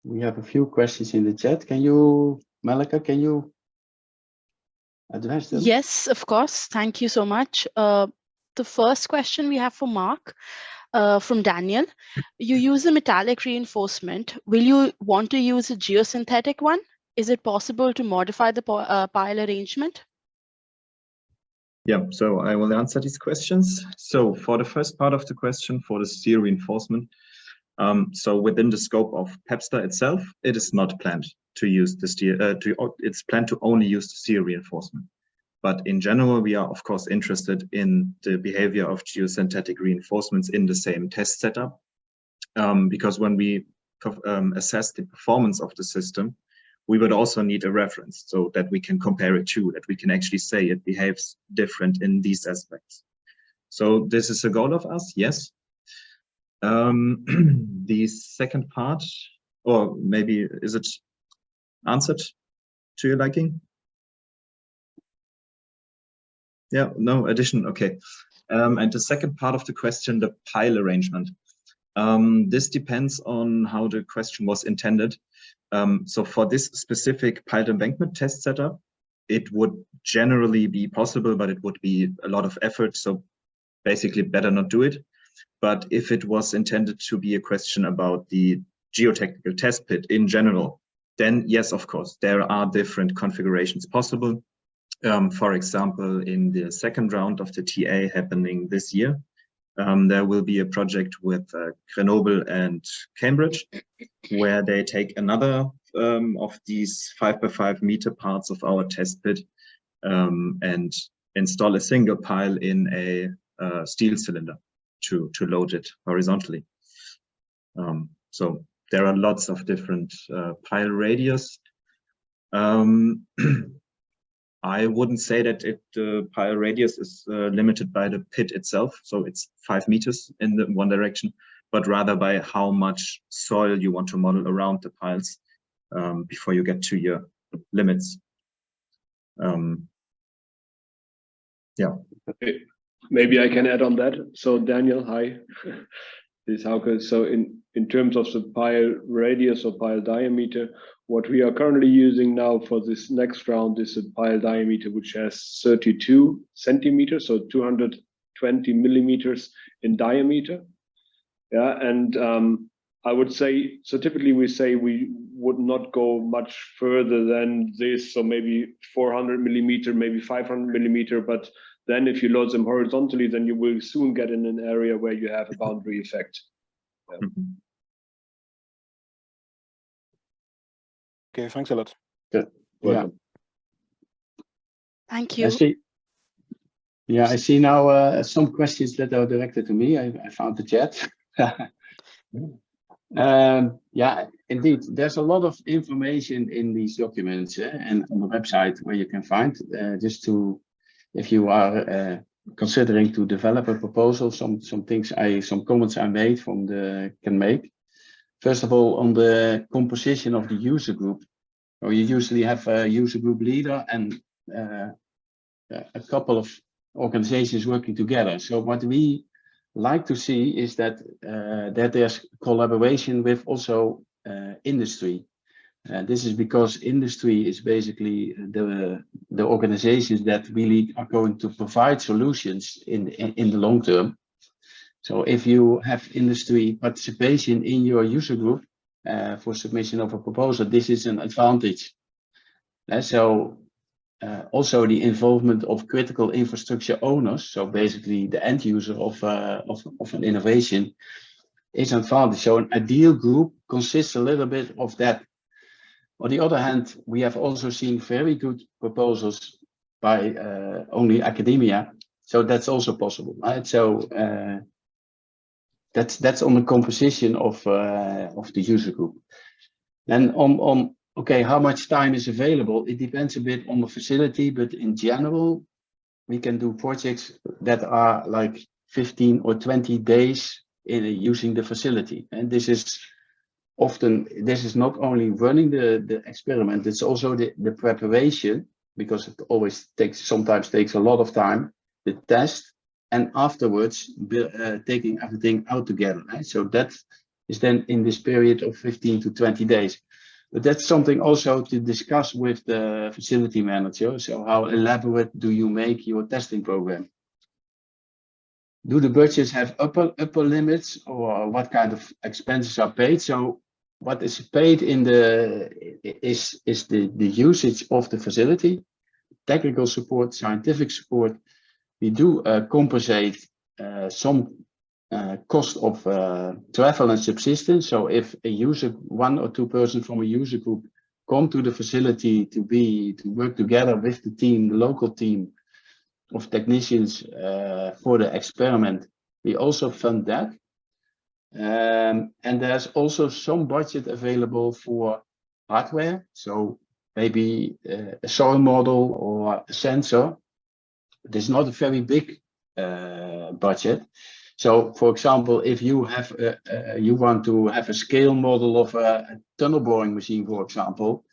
We have a few questions in the chat. Can you, Malika, can you address them? Yes, of course. Thank you so much. The first question we have for Mark from Daniel. You use a metallic reinforcement. Will you want to use a geosynthetic one? Is it possible to modify the pile arrangement? Yeah, so I will answer these questions. So for the first part of the question, for the steel reinforcement, so within the scope of PEPSTAR itself, it is not planned to use the steel. It's planned to only use the steel reinforcement. But in general, we are of course interested in the behavior of geosynthetic reinforcements in the same test setup, because when we assess the performance of the system, we would also need a reference so that we can compare it to, that we can actually say it behaves different in these aspects. So this is a goal of us, yes. The second part, or maybe is it answered to your liking? Yeah, no addition, okay. And the second part of the question, the pile arrangement. This depends on how the question was intended. So for this specific piled embankment test setup, it would generally be possible, but it would be a lot of effort. So basically better not do it. But if it was intended to be a question about the geotechnical test pit in general, then yes, of course, there are different configurations possible. For example, in the second round of the TA happening this year, there will be a project with Grenoble and Cambridge, where they take another of these 5x5 meter parts of our test pit and install a single pile in a steel cylinder to load it horizontally. So there are lots of different pile radius. I wouldn't say that the pile radius is limited by the pit itself, so it's 5 meters in the one direction, but rather by how much soil you want to model around the piles before you get to your limits. Yeah. Maybe I can add on that. So Daniel, hi, this is Hauke. So in terms of the pile radius or pile diameter, what we are currently using now for this next round is a pile diameter which has 32 centimeters, so 220 millimeters in diameter. Yeah, and I would say, so typically we say we would not go much further than this, so maybe 400 millimeter, maybe 500 millimeter, but then if you load them horizontally, then you will soon get in an area where you have a boundary effect. Yeah. Okay, thanks a lot. Good. Yeah. Thank you. I see now some questions that are directed to me. I found the chat. Yeah, indeed, there's a lot of information in these documents and on the website where you can find just to, if you are considering to develop a proposal, some comments I made can make. First of all, on the composition of the user group, or you usually have a user group leader and a couple of organizations working together. So what we like to see is that there's collaboration with also industry. This is because industry is basically the organizations that really are going to provide solutions in the long term. So if you have industry participation in your user group for submission of a proposal, this is an advantage. Also the involvement of critical infrastructure owners, so basically the end user of an innovation, is an advantage. So an ideal group consists a little bit of that. On the other hand, we have also seen very good proposals by only academia, so that's also possible, right? So that's on the composition of the user group. Then on okay, how much time is available? It depends a bit on the facility, but in general, we can do projects that are like 15 or 20 days in using the facility. And this is not only running the experiment, it's also the preparation, because it sometimes takes a lot of time, the test, and afterwards taking everything out together. Right? So that is then in this period of 15 to 20 days. But that's something also to discuss with the facility manager. So how elaborate do you make your testing program? Do the budgets have upper limits, or what kind of expenses are paid? So what is paid in the is the usage of the facility, technical support, scientific support. We do compensate some cost of travel and subsistence. So if a user, 1 or 2 persons from a user group, come to the facility to work together with the team, the local team of technicians for the experiment, we also fund that. And there's also some budget available for hardware. So maybe a soil model or a sensor. There's not a very big budget. So, for example, if you have you want to have a scale model of a tunnel boring machine, for example,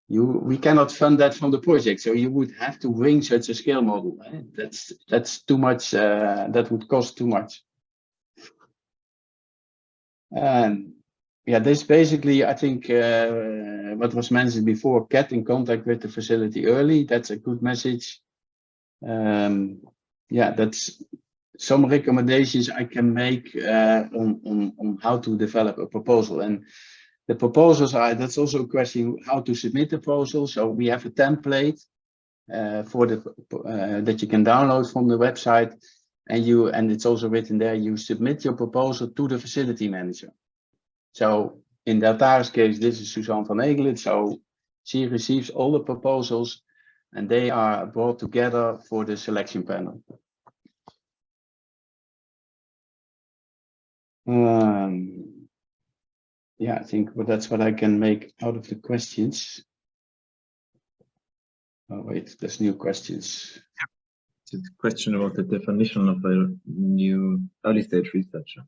we cannot fund that from the project. So you would have to bring such a scale model. That's too much. That would cost too much. And yeah, this basically, I think, what was mentioned before, get in contact with the facility early. That's a good message. Yeah, that's some recommendations I can make on how to develop a proposal. And the proposals are, that's also a question how to submit the proposal. So we have a template for that you can download from the website, and it's also written there, you submit your proposal to the facility manager. So in Deltares case, this is Suzanne van Egelen. So she receives all the proposals and they are brought together for the selection panel. Yeah, I think that's what I can make out of the questions. Oh wait, there's new questions. It's a question about the definition of a new early stage researcher.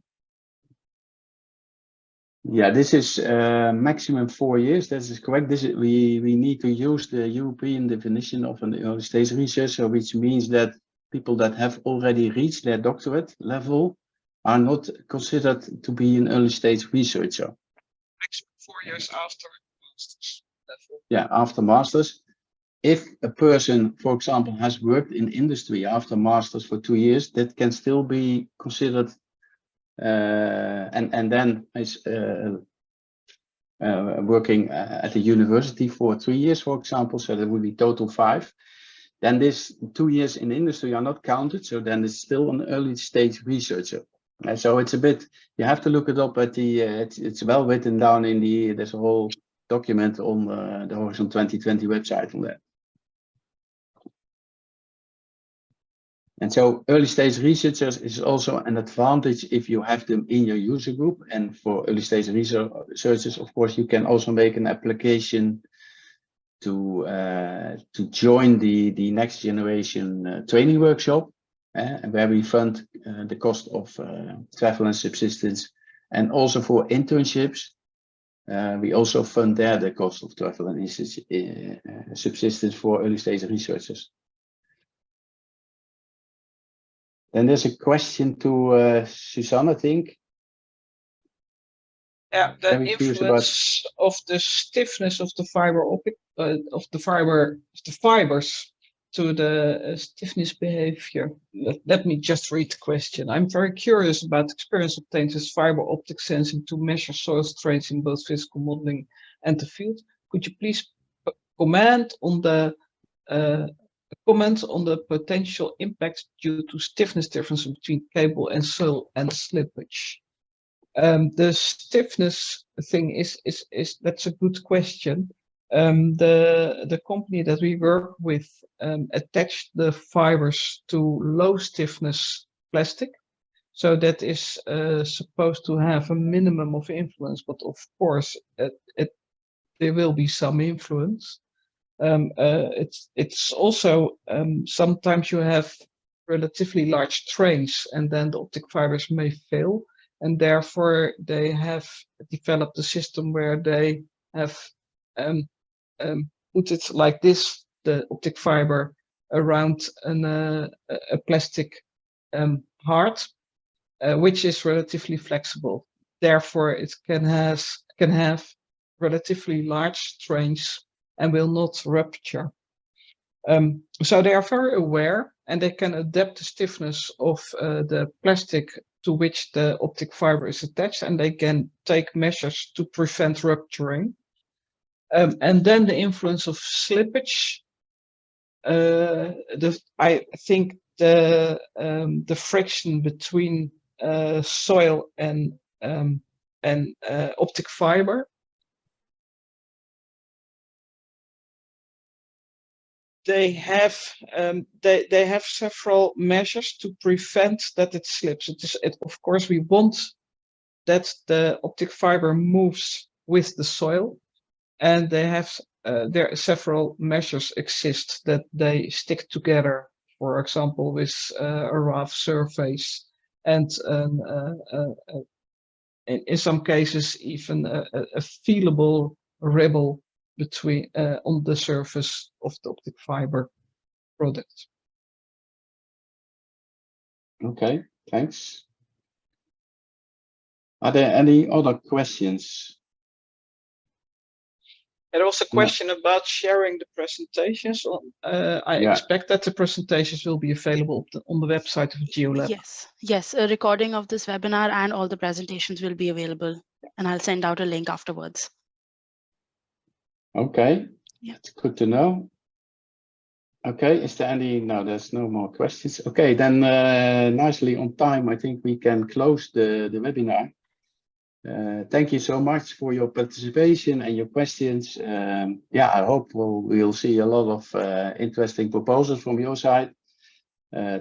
Yeah, this is maximum 4 years. That is correct. We need to use the European definition of an early stage researcher, which means that people that have already reached their doctorate level are not considered to be an early stage researcher. Maximum 4 years after master's level. Yeah, after master's. If a person, for example, has worked in industry after master's for 2 years, that can still be considered, and then is working at the university for 3 years, for example, so that would be total 5. Then this 2 years in industry are not counted, so then it's still an early stage researcher. So it's a bit, you have to look it up at the, it's well written down in the, there's a whole document on the Horizon 2020 website on that. And so early stage researchers is also an advantage if you have them in your user group. And for early stage researchers, of course, you can also make an application to join the next generation training workshop, where we fund the cost of travel and subsistence, and also for internships. We also fund there the cost of travel and subsistence for early stage researchers. Then there's a question to Suzanne, I think. Yeah, the influence of the stiffness of the fiber optic of the fibers to the stiffness behavior. Let me just read the question. I'm very curious about the experience obtained with fiber optic sensing to measure soil strains in both physical modeling and the field. Could you please comment on the potential impacts due to stiffness difference between cable and soil and slippage? The stiffness thing is that's a good question. The company that we work with attached the fibers to low stiffness plastic, so that is supposed to have a minimum of influence, but of course there will be some influence. It's also sometimes you have relatively large strains and then the optic fibers may fail, and therefore they have developed a system where they have put it like this, the optic fiber around a plastic heart, which is relatively flexible. therefore it can have relatively large strains and will not rupture. So they are very aware, and they can adapt the stiffness of the plastic to which the optic fiber is attached, and they can take measures to prevent rupturing. And then the influence of slippage. I think the friction between soil and optic fiber. They have several measures to prevent that it slips. Of course, we want that the optic fiber moves with the soil, and they have there are several measures exist that they stick together. For example, with a rough surface, and in some cases even a feelable ribble between on the surface of the optic fiber product. Okay, thanks. Are there any other questions? There was a question about sharing the presentations. I Yeah. expect that the presentations will be available on the website of GeoLab. Yes, a recording of this webinar and all the presentations will be available, and I'll send out a link afterwards. Okay, Yeah. that's good to know. Okay, is there any? No, there's no more questions. Okay, then nicely on time, I think we can close the webinar. Thank you so much for your participation and your questions. Yeah, I hope we'll see a lot of interesting proposals from your side.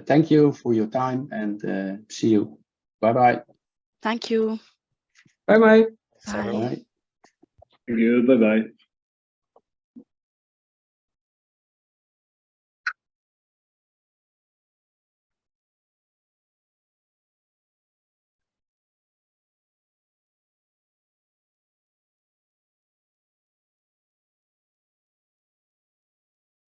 Thank you for your time, and see you. Bye-bye. Thank you. Bye-bye. Bye. Bye. Thank you. Bye bye.